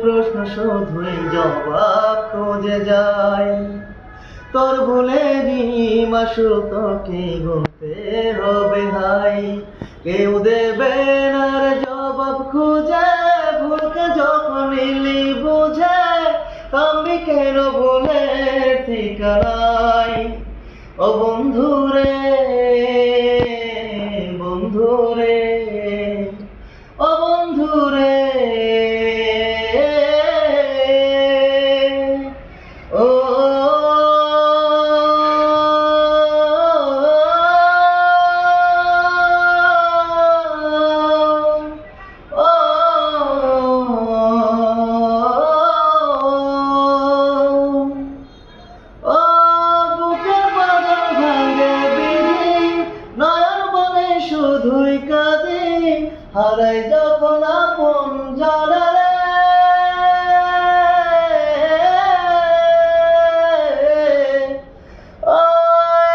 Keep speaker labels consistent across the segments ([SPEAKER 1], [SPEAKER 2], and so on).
[SPEAKER 1] প্রশ্ন শুধুই জবাব খুঁজে যায়। তোর ভুলেরই মাসুল তোকে গুনতে হবে হাই। কেউ দেবে না রে জবাব খুঁজে, ভুলকে যখন নিলি বুঝে, থামবি কেন ভুলের ঠিকানায়। ও বন্ধুরে, বন্ধুরে, ও বন্ধুরে, ও শুধুই কাঁদি হারাই যখন আপন জনারে।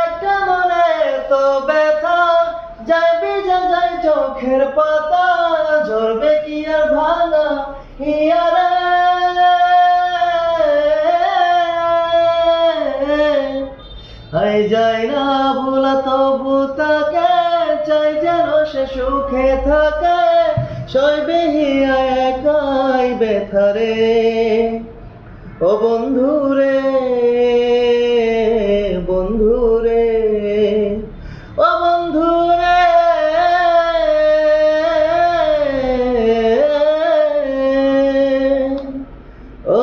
[SPEAKER 1] একটা মনে তো ব্যথা যায় ভিজে যায় চোখের পাতা, ঝরবে কি আর ভাঙা হিয়ারে। হাই যায় না ভোলা তবু তাকে, চাই যেন সে সুখে থাকে, সইবে হিয়া একাই ব্যথারে। ও বন্ধুরে, বন্ধুরে, ও বন্ধুরে, ও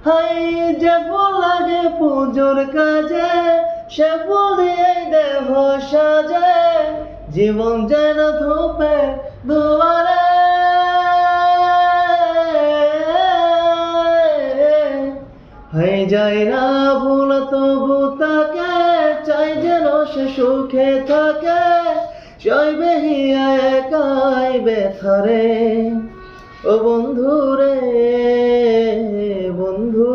[SPEAKER 1] হাই যে ফুল লাগে পুজোর কাজে, সে ফুল দিয়েই দেহ সাজে, জীবন যেন ধূপে দুয়ারে। হাই যায় না ভুল তবু তাকে, চাই যেন সে সুখে থাকে, সইবে হিয়া একাই ব্যথারে। ও বন্ধুরে, বন্ধু।